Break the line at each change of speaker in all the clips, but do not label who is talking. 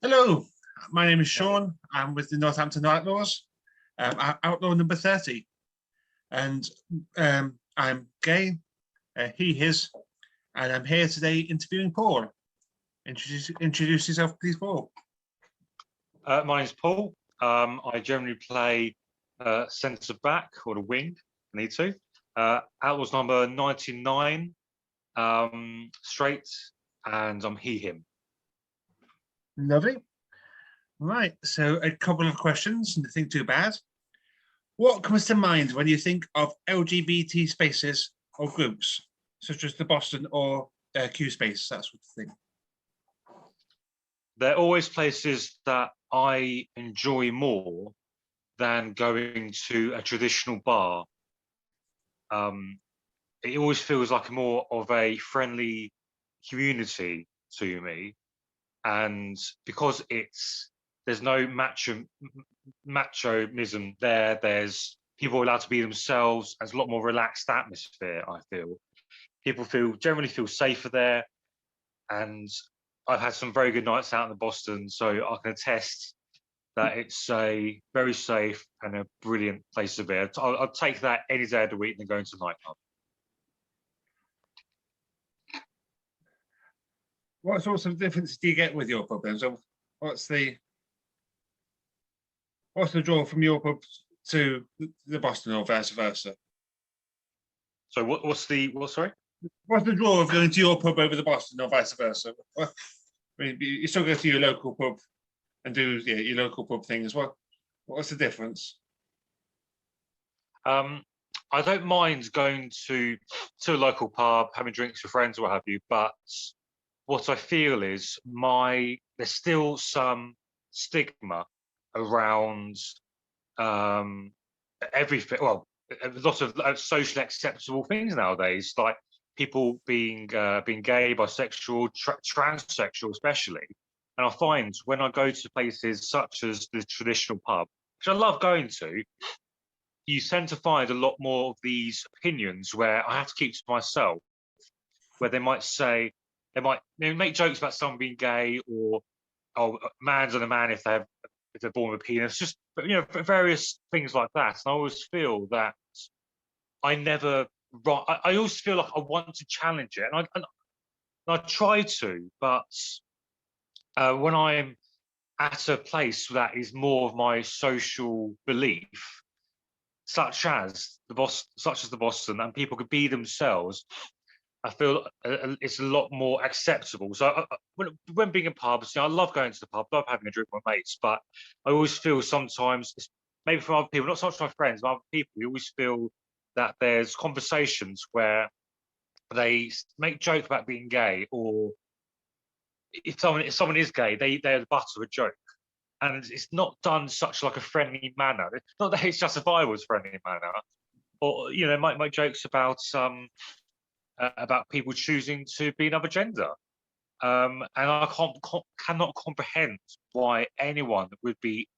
Hello, my name is Sean. I'm with the Northampton Outlaws, Outlaw number 30. And I'm gay, he, his, and I'm here today interviewing Paul. Introduce yourself, please, Paul.
My name's Paul. I generally play centre back or the wing, if I need to. Outlaws number 99, straight, and I'm he, him.
Lovely. Right, so a couple of questions, nothing too bad. What comes to mind when you think of LGBT spaces or groups, such as the Boston or Q space, that sort of thing?
They're always places that I enjoy more than going to a traditional bar. It always feels like more of a friendly community to me. And because there's no machoism there, there's people allowed to be themselves, and it's a lot more relaxed atmosphere, I feel. People generally feel safer there, and I've had some very good nights out in Boston, so I can attest that it's a very safe and a brilliant place to be. I'll take that any day of the week than going to nightclub.
What sorts of difference do you get with your pub then? So what's the draw from your pub to the Boston or vice versa?
So what, sorry?
What's the draw of going to your pub over the Boston or vice versa? I mean, you still go to your local pub and do your local pub thing as well. What's the difference?
I don't mind going to a local pub, having drinks with friends or what have you, but what I feel is there's still some stigma around everything. Well, a lot of socially acceptable things nowadays, like people being gay, bisexual, transsexual, especially. And I find when I go to places such as the traditional pub, which I love going to, you tend to find a lot more of these opinions where I have to keep to myself, where they might make jokes about someone being gay, or man's on a man if they're born with a penis, just various things like that. And I always feel that I always feel like I want to challenge it, and I try to, but when I'm at a place that is more of my social belief, such as the Boston, and people could be themselves, I feel it's a lot more acceptable. So when being in pubs, I love going to the pub, love having a drink with my mates, but I always feel sometimes, maybe from other people, not so much my friends, but other people, you always feel that there's conversations where they make joke about being gay, or if someone is gay, they're the butt of a joke. And it's not done such like a friendly manner. Not that it's justifiable as friendly manner, or might make jokes about people choosing to be another gender, and I cannot comprehend why anyone would be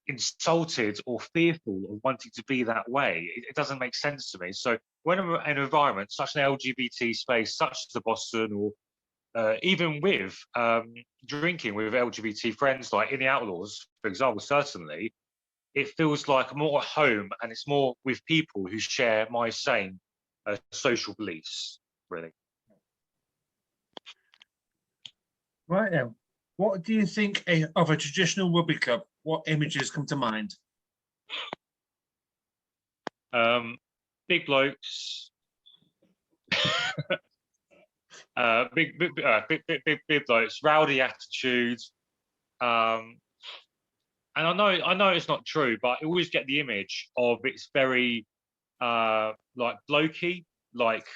insulted or fearful of wanting to be that way. It doesn't make sense to me. So when I'm in an environment such an LGBT space, such as the Boston, or even with drinking with LGBT friends, like in the Outlaws, for example, certainly, it feels like more at home, and it's more with people who share my same social beliefs, really.
Right then, what do you think of a traditional rugby club? What images come to mind?
Big blokes, big blokes, rowdy attitudes, and I know it's not true, but I always get the image of it's very like blokey, like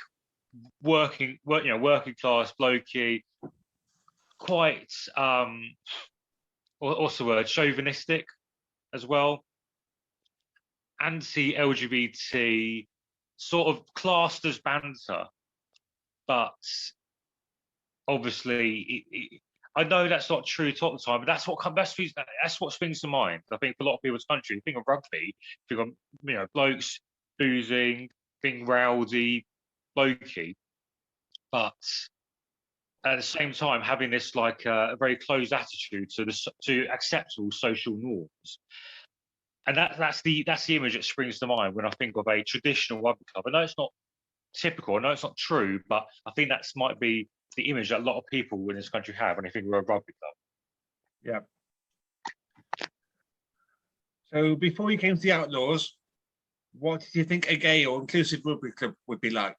working class blokey, quite what's the word, chauvinistic as well, anti-LGBT, sort of classed as banter, but obviously I know that's not true all the time, but that's what springs to mind. I think for a lot of people's country, you think of rugby, you think of blokes boozing, being rowdy, blokey, but at the same time having this like a very closed attitude to acceptable social norms. And that's the image that springs to mind when I think of a traditional rugby club. I know it's not typical, I know it's not true, but I think that might be the image that a lot of people in this country have when they think of a rugby club.
Yeah. So before you came to the Outlaws, what did you think a gay or inclusive rugby club would be like?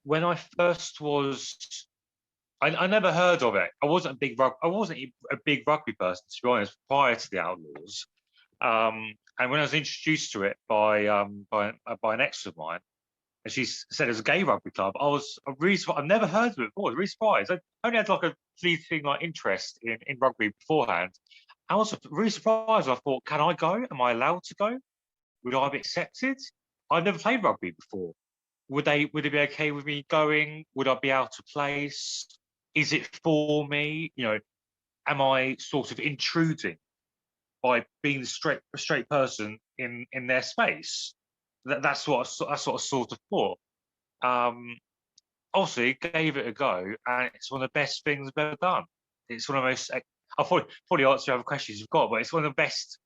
When I first was, I never heard of it. I wasn't a big rugby person, to be honest, prior to the Outlaws. And when I was introduced to it by an ex of mine, and she said it was a gay rugby club, I've never heard of it before. I was really surprised. I only had like a fleeting like interest in rugby beforehand. I was really surprised. I thought, can I go? Am I allowed to go? Would I be accepted? I've never played rugby before. Would it be okay with me going? Would I be out of place? Is it for me? You know, am I sort of intruding by being a straight person in their space? That's what I sort of thought. Obviously, gave it a go, and it's one of the best things I've ever done. It's one of the most. I'll probably answer other questions you've got, but it's one of the best.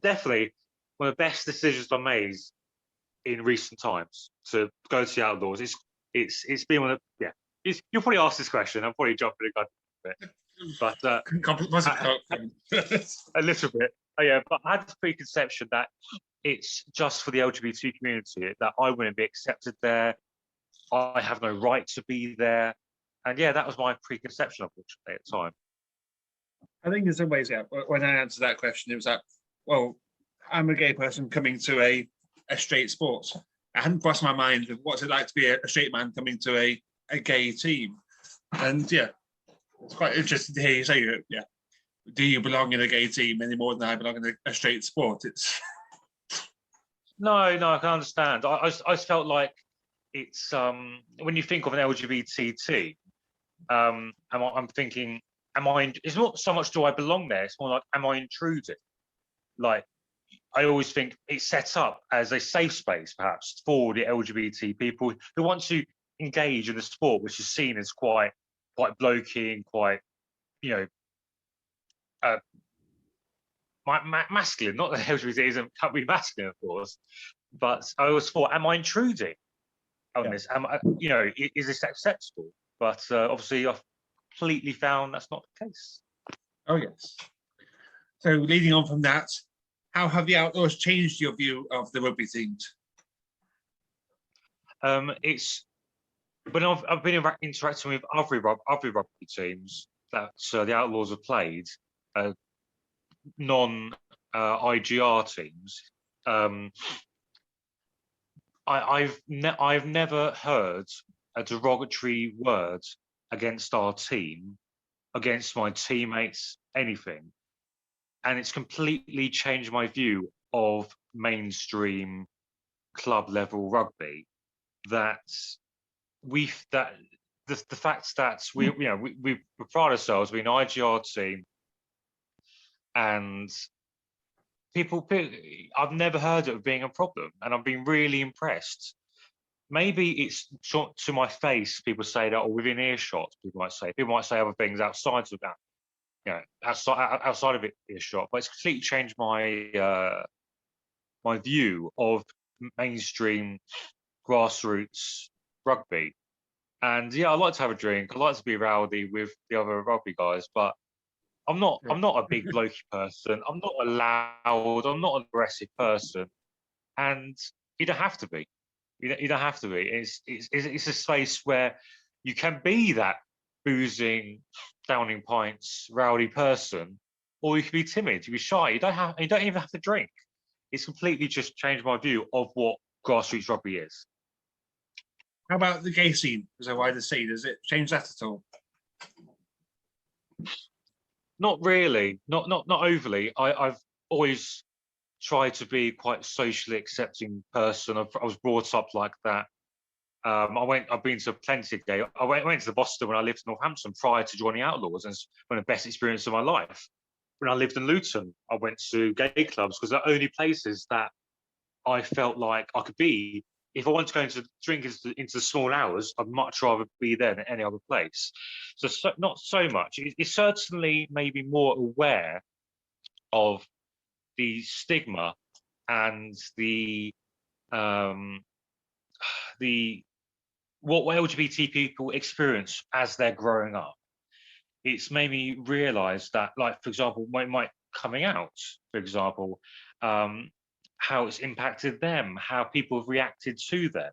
Definitely one of the best decisions I made in recent times to go to the Outlaws. It's been one of you'll probably ask this question. I'm probably jumping the gun a bit, but a little bit. Oh, yeah, but I had this preconception that it's just for the LGBT community, that I wouldn't be accepted there. I have no right to be there, and yeah, that was my preconception, unfortunately, at the time.
I think in some ways, yeah. When I answered that question, it was like, well, I'm a gay person coming to a straight sport. I hadn't crossed my mind of what's it like to be a straight man coming to a gay team. And yeah, it's quite interesting to hear you say, yeah, do you belong in a gay team any more than I belong in a straight sport? It's
no, I can understand. I just felt like it's when you think of an LGBT team, I'm thinking, it's not so much do I belong there, it's more like, am I intruding? Like, I always think it's set up as a safe space, perhaps, for the LGBT people who want to engage in the sport, which is seen as quite blokey and quite, you know, masculine. Not that LGBT can't be masculine, of course, but I always thought, am I intruding on this? Is this acceptable? But obviously, I've completely found that's not the case.
Oh yes. So leading on from that, how have the Outlaws changed your view of the rugby teams?
It's when I've been interacting with other rugby teams that the Outlaws have played, non-IGR teams. I've never heard a derogatory word against our team, against my teammates, anything. And it's completely changed my view of mainstream club level rugby. That the fact that we pride ourselves being an IGR team, and I've never heard it being a problem, and I've been really impressed. Maybe it's to my face. People say that, or within earshot. People might say other things outside of that. Outside of earshot. But it's completely changed my my view of mainstream grassroots rugby. And yeah, I like to have a drink. I like to be rowdy with the other rugby guys, but I'm not a big blokey person. I'm not a loud. I'm not an aggressive person, and you don't have to be. You don't have to be. It's a space where you can be that boozing, downing pints, rowdy person, or you can be timid. You can be shy. You don't even have to drink. It's completely just changed my view of what grassroots rugby is.
How about the gay scene as a wider scene? Does it change that at all?
Not really. Not overly. I've always tried to be quite socially accepting person. I was brought up like that. I've been to plenty of gay. I went to the Boston when I lived in Northampton prior to joining Outlaws, and it's one of the best experiences of my life. When I lived in Luton, I went to gay clubs because they're the only places that I felt like I could be if I want to go into drink into the small hours, I'd much rather be there than any other place. So, not so much. It's certainly maybe more aware of the stigma and um, the what LGBT people experience as they're growing up. It's made me realise that, like, for example, my coming out, for example, how it's impacted them, how people have reacted to them.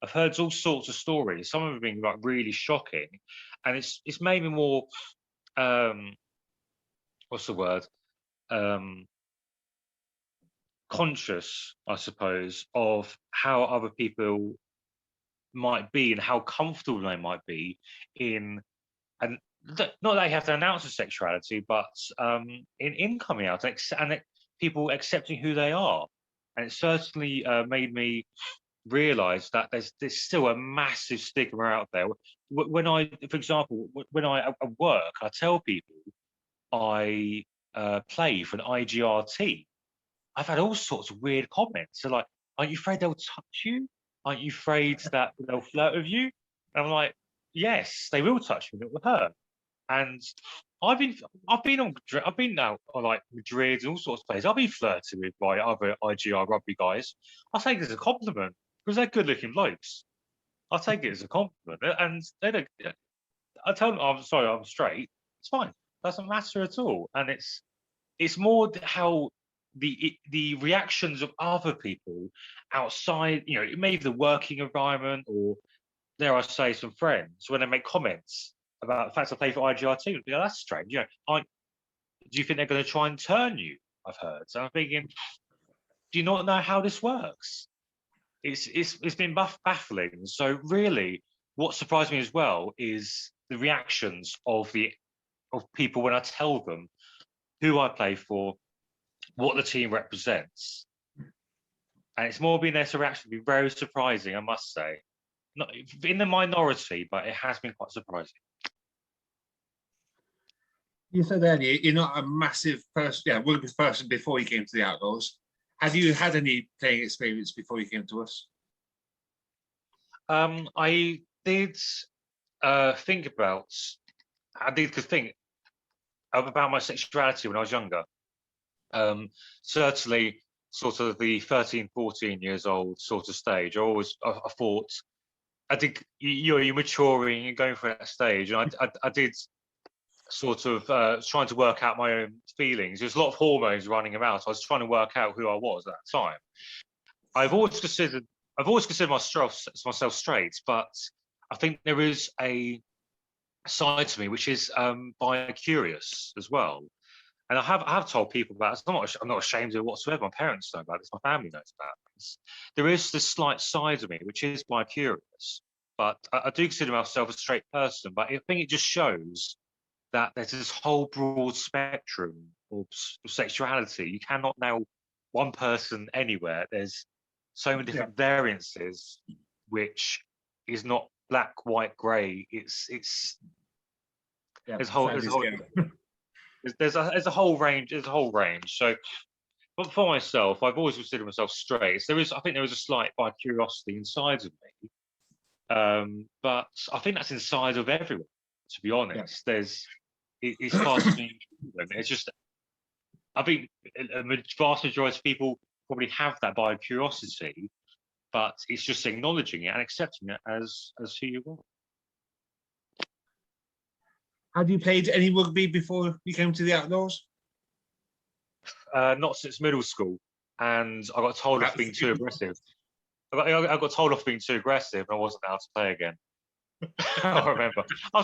I've heard all sorts of stories. Some of them have been like really shocking, and it's made me more what's the word? Conscious, I suppose, of how other people might be and how comfortable they might be in, and not that they have to announce their sexuality, but in coming out and people accepting who they are. And it certainly made me realise that there's still a massive stigma out there. When I, for example, when I at work, I tell people I play for an IGRT. I've had all sorts of weird comments. They're like, "Aren't you afraid they'll touch you? Aren't you afraid that they'll flirt with you?" And I'm like, "Yes, they will touch me. It will hurt." And I've been out on like Madrid and all sorts of places. I've been flirted with by other IGR rugby guys. I take it as a compliment because they're good-looking blokes. I take it as a compliment, and they don't. I tell them, "I'm sorry, I'm straight." It's fine. Doesn't matter at all. And it's more how the reactions of other people outside, maybe the working environment, or dare I say, some friends, when they make comments about the fact I play for IGRT, would be like, "That's strange." Do you think they're going to try and turn you? I've heard. So I'm thinking, do you not know how this works? It's been baffling. So really, what surprised me as well is the reactions of people when I tell them who I play for, what the team represents, and it's more been their reaction be very surprising, I must say. Not in the minority, but it has been quite surprising.
You said earlier you're not a massive person, rugby person before you came to the outdoors. Have you had any playing experience before you came to us?
I did think about my sexuality when I was younger. Certainly, sort of the 13, 14 years old sort of stage. I thought, I think you're maturing, you're going through that stage, and I did sort of trying to work out my own feelings. There's a lot of hormones running about. I was trying to work out who I was at that time. I've always considered myself straight, but I think there is a side to me which is bi-curious as well. And I have told people about this. I'm not ashamed of it whatsoever. My parents know about this. My family knows about this. There is this slight side of me which is bi-curious, but I do consider myself a straight person. But I think it just shows that there's this whole broad spectrum of sexuality. You cannot nail one person anywhere. There's so many different variances, which is not black, white, grey. There's a whole range. There's a whole range. So, but for myself, I've always considered myself straight. So I think there is a slight bi curiosity inside of me, but I think that's inside of everyone. To be honest, it's far to be. It's just, I think a vast majority of people probably have that bi curiosity, but it's just acknowledging it and accepting it as who you are.
Have you played any rugby before you came to the outdoors?
Not since middle school, and I got told off being too aggressive. I got told off being too aggressive, and I wasn't allowed to play again. I remember. I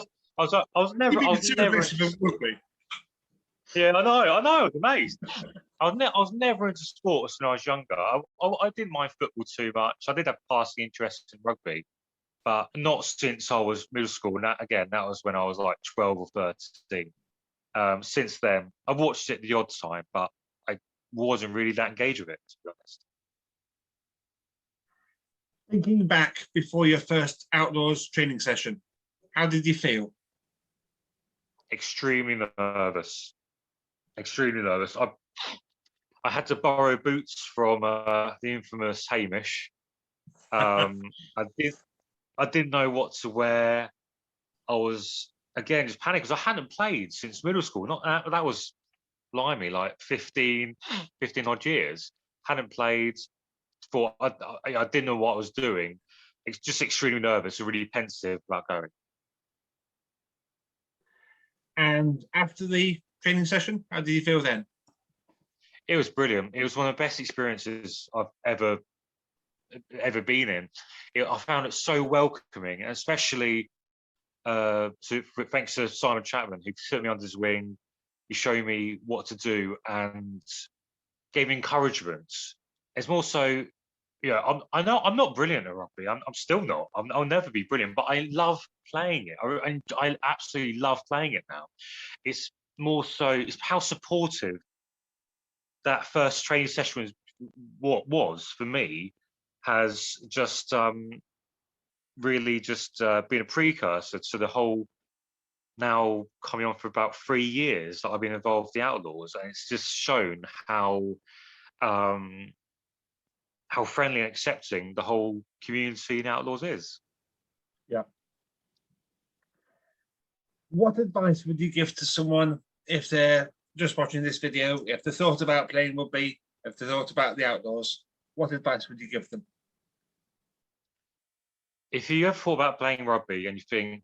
was never.
Rugby.
Yeah, I know. I was amazed. I was never into sports when I was younger. I didn't mind football too much. I did have passing interest in rugby, but not since I was middle school. And that was when I was like 12 or 13. Since then, I've watched it the odd time, but I wasn't really that engaged with it, to be honest.
Thinking back before your first outdoors training session, how did you feel?
Extremely nervous. Extremely nervous. I had to borrow boots from the infamous Hamish, I didn't know what to wear. I was again just panicked because I hadn't played since middle school. Not that was blimey, like 15 odd years. Hadn't played. Thought I didn't know what I was doing. It's just extremely nervous and really pensive about going.
And after the training session, how did you feel then?
It was brilliant. It was one of the best experiences I've ever been in. I found it so welcoming, and especially thanks to Simon Chapman, who took me under his wing. He showed me what to do and gave me encouragement. It's more so, I know I'm not brilliant at rugby. I'm still not. I'll never be brilliant, but I love playing it. I absolutely love playing it now. It's more so, it's how supportive that first training session was for me, has just really just been a precursor to the whole, now coming on for about 3 years that I've been involved with the Outlaws, and it's just shown how friendly and accepting the whole community in Outlaws is.
Yeah. What advice would you give to someone if they're just watching this video, if they thought about playing rugby, if they thought about the Outlaws? What advice would you give them?
If you ever thought about playing rugby and you think,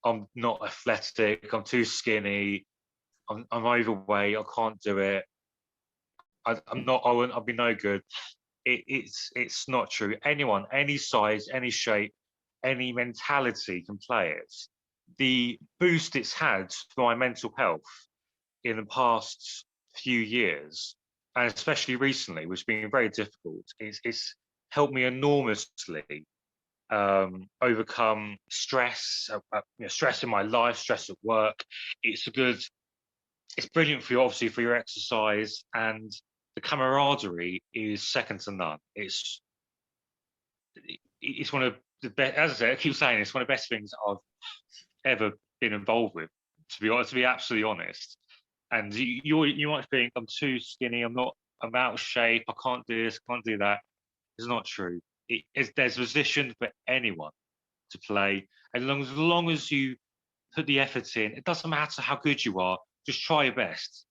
I'm not athletic, I'm too skinny, I'm overweight, I can't do it, I'll be no good. It's not true. Anyone, any size, any shape, any mentality can play it. The boost it's had for my mental health in the past few years, and especially recently, which has been very difficult, it's helped me enormously overcome stress, stress in my life, stress at work. It's brilliant for you, obviously, for your exercise, and the camaraderie is second to none. It's one of the best, as I said, I keep saying, it's one of the best things I've ever been involved with, to be absolutely honest. And you might think I'm too skinny, I'm out of shape, I can't do this, can't do that. It's not true. There's a position for anyone to play, as long as you put the effort in. It doesn't matter how good you are, just try your best.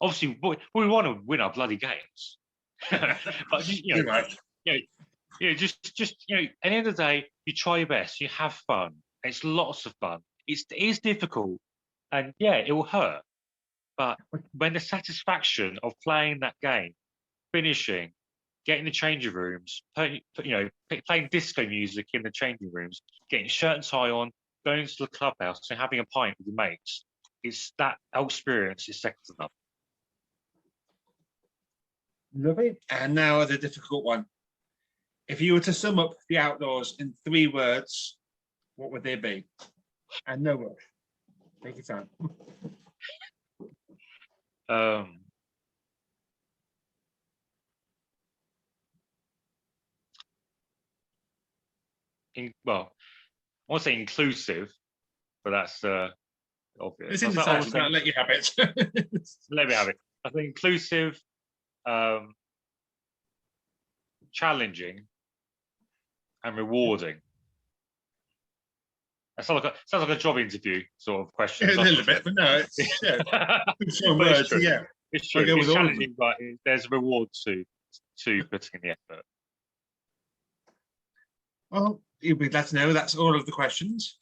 Obviously, we want to win our bloody games, but just at the end of the day, you try your best, you have fun. It's lots of fun. It is difficult, and it will hurt. But when the satisfaction of playing that game, finishing, getting the changing rooms, playing disco music in the changing rooms, getting shirt and tie on, going to the clubhouse and having a pint with your mates, that experience is second to none.
Lovely. And now the difficult one. If you were to sum up the Outlaws in 3 words, what would they be? And no rush. Take your time.
I want to say inclusive, but that's obvious.
It's in the title, so I'll let you have it.
Let me have it. I think inclusive, challenging, and rewarding. That sounds like a job interview sort of question.
A little bit, but no, it's words.
True.
Yeah,
it's true. It's challenging, but there's a reward to putting in the effort.
Well, you'll be glad to know that's all of the questions.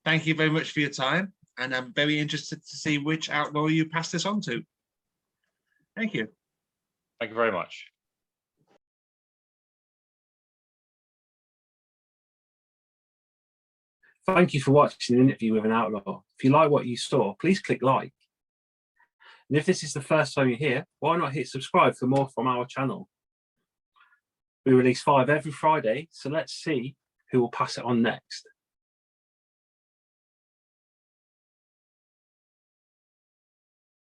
Thank you very much for your time, and I'm very interested to see which Outlaw you pass this on to. Thank you.
Thank you very much.
Thank you for watching the interview with an Outlaw. If you like what you saw, please click like. And if this is the first time you're here, why not hit subscribe for more from our channel? We release 5 every Friday, so let's see who will pass it on next.